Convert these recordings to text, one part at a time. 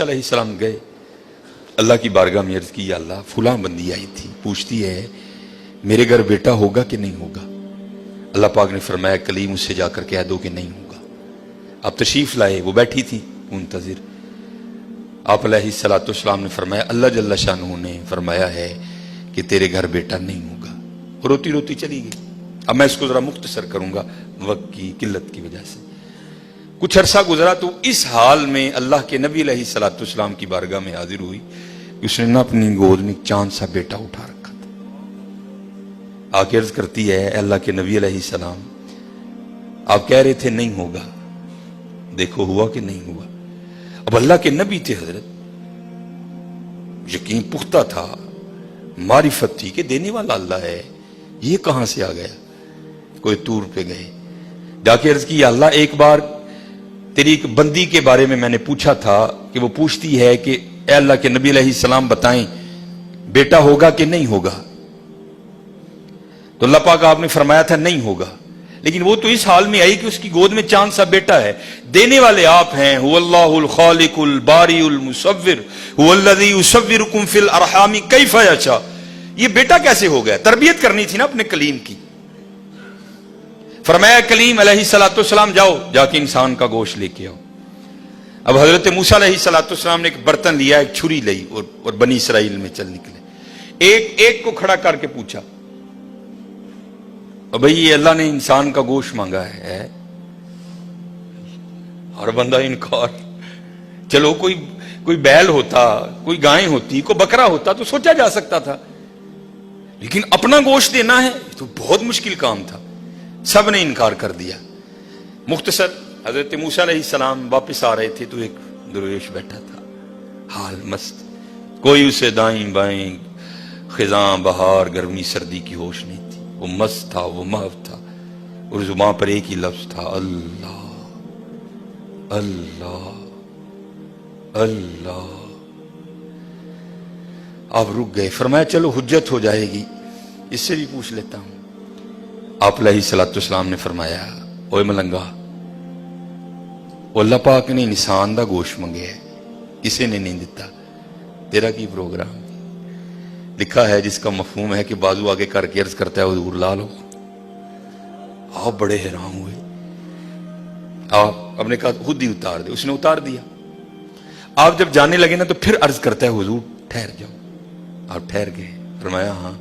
علیہ السلام گئے, اللہ کی بارگاہ میں عرض کی, یا اللہ فلاں بندی آئی تھی, پوچھتی ہے میرے گھر بیٹا ہوگا کہ نہیں ہوگا. اللہ پاک نے فرمایا کلیم اس سے جا کر کہہ دو کہ نہیں ہوگا. آپ تشریف لائے, وہ بیٹھی تھی منتظر. آپ علیہ السلام نے فرمایا اللہ جل شانہ نے فرمایا ہے کہ تیرے گھر بیٹا نہیں ہوگا. روتی روتی چلی گئی. اب میں اس کو ذرا مختصر کروں گا وقت کی قلت کی وجہ سے. کچھ عرصہ گزرا تو اس حال میں اللہ کے نبی علیہ السلام کی بارگاہ میں حاضر ہوئی. اس نے نہ اپنی گود میں چاند سا بیٹا اٹھا رکھا تھا. آ کے عرض کرتی ہے اے اللہ کے نبی علیہ السلام, آپ کہہ رہے تھے نہیں ہوگا, دیکھو ہوا کہ نہیں ہوا. اب اللہ کے نبی تھے حضرت, یقین پختہ تھا, معرفت تھی کہ دینے والا اللہ ہے. یہ کہاں سے آ گیا؟ کوئی طور پہ گئے, جا کے عرض کی یا اللہ ایک بار تیری ایک بندی کے بارے میں نے پوچھا تھا کہ وہ پوچھتی ہے کہ اے اللہ کے نبی علیہ السلام بتائیں بیٹا ہوگا کہ نہیں ہوگا. تو اللہ پاک آپ نے فرمایا تھا نہیں ہوگا, لیکن وہ تو اس حال میں آئی کہ اس کی گود میں چاند سا بیٹا ہے. دینے والے آپ ہیں, هو اللہ الخالق الباری المصور هو الذی یصورکم فی الارحام کیف یشاء. یہ بیٹا کیسے ہو گیا؟ تربیت کرنی تھی نا اپنے کلیم کی. فرمایا کلیم علیہ السلام جاؤ جا کے انسان کا گوشت لے کے آؤ. اب حضرت موسیٰ علیہ السلام نے ایک برتن لیا, ایک چھری لی اور بنی اسرائیل میں چل نکلے. ایک کو کھڑا کر کے پوچھا بھئی یہ اللہ نے انسان کا گوشت مانگا ہے. ہر بندہ انکار. چلو کوئی بیل ہوتا, کوئی گائیں ہوتی, کوئی بکرا ہوتا تو سوچا جا سکتا تھا, لیکن اپنا گوشت دینا ہے تو بہت مشکل کام تھا. سب نے انکار کر دیا. مختصر حضرت موسیٰ علیہ السلام واپس آ رہے تھے تو ایک درویش بیٹھا تھا, حال مست, کوئی اسے دائیں بائیں خزاں بہار گرمی سردی کی ہوش نہیں تھی. وہ مست تھا, وہ محو تھا, اور زبان پر ایک ہی لفظ تھا اللہ اللہ اللہ. آپ رک گئے. فرمایا چلو حجت ہو جائے گی, اس سے بھی پوچھ لیتا ہوں. آپ علیہ السلام نے فرمایا اوے ملنگا, اللہ پاک نے انسان دا گوشت منگے ہے, کسی نے نہیں دیتا, تیرا کی پروگرام. لکھا ہے جس کا مفہوم ہے کہ بازو آگے کر کے عرض کرتا ہے حضور لا لو. آپ بڑے حیران ہوئے. آپ نے کہا خود ہی اتار دے. اس نے اتار دیا. آپ جب جانے لگے نا تو پھر عرض کرتا ہے حضور ٹھہر جاؤ. آپ ٹھہر گئے. فرمایا ہاں.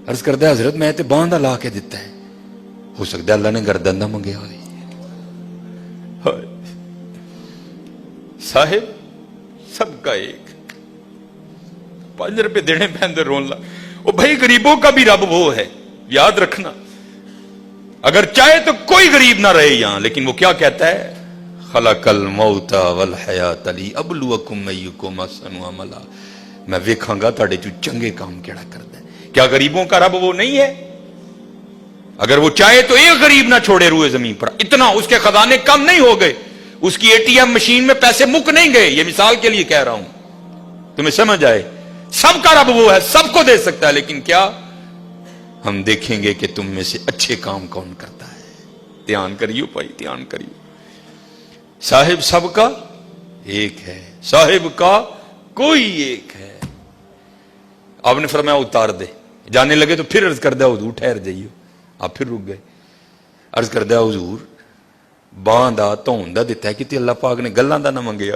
عرض کرتا ہے حضرت میں تے باندھا لا کے دیتا ہے, ہو سکتا ہے اللہ نے گردن نہ منگیا ہوئی. صاحب سب کا ایک, 5 روپے دینے پہ اندر رون لا. وہ بھائی غریبوں کا بھی رب وہ ہے, یاد رکھنا. اگر چاہے تو کوئی غریب نہ رہے یہاں, لیکن وہ کیا کہتا ہے خلق الموت والحیات لیبلوکم ایکم احسن عملا. میں ویکھاں گا تہاڈے چوں چنگے کام کیڑا کردا ہے. کیا غریبوں کا رب وہ نہیں ہے؟ اگر وہ چاہے تو ایک غریب نہ چھوڑے روئے زمین پر. اتنا اس کے خزانے کم نہیں ہو گئے, اس کی ATM مشین میں پیسے مک نہیں گئے. یہ مثال کے لیے کہہ رہا ہوں, تمہیں سمجھ آئے. سب کا رب وہ ہے, سب کو دے سکتا ہے, لیکن کیا ہم دیکھیں گے کہ تم میں سے اچھے کام کون کرتا ہے. دھیان کریو بھائی, دھیان کریو. صاحب سب کا ایک ہے, صاحب کا کوئی ایک ہے. آپ نے فرمایا اتار دے. جانے لگے تو پھر عرض کر دیا حضور ٹھہر جائیو. آپ پھر رک گئے. عرض کر دیا حضور باں دا تون دا دیتا ہے کہ اللہ پاک نے گلاں دا نہ منگیا,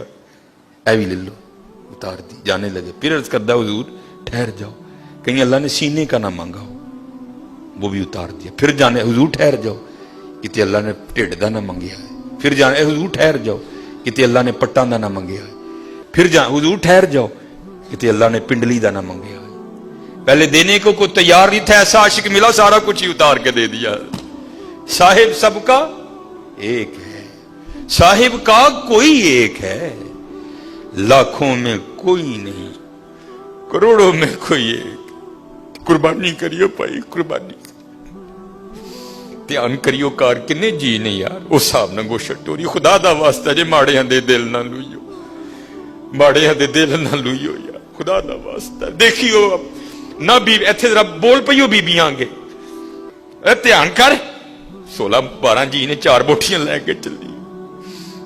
اے بھی لے لو. اتار دی. جانے لگے. پھر عرض کر دیا حضور ٹھہر جاؤ, کہیں اللہ نے سینے کا نہ مانگا ہو, وہ بھی اتار دیا. پھر جانے حضور ٹھہر جاؤ, کہ اللہ نے ٹھڈ دا نہ منگیا ہے. پھر جانے حضور ٹھہر جاؤ, کہ اللہ نے پٹاں دا نہ منگیا ہے. پھر حضور ٹھہر جاؤ, کہ اللہ نے پنڈلی دا نہ منگیا ہے. پہلے دینے کو کوئی تیار نہیں تھا, ایسا عاشق ملا سارا کچھ ہی اتار کے دے دیا. صاحب سب کا ایک ہے, صاحب کا کوئی ایک ہے, لاکھوں میں کوئی نہیں, کروڑوں میں کوئی ایک. قربانی کریو بھائی, قربانی دھیان کریو. کار کنے جی نے یار اس صاحب نہ گوشت ٹوری. خدا دا واسطہ جے ماڑے دے دل نہ لوئیو, ماڑے دے دل نہ لوئیو یار, خدا دا واسطہ. دیکھیو نہ بھی ایتھے ذرا بول پیو بیبیاں گے, دھیان کر. 16-12 جی نے 4 بوٹیاں لے کے چلی.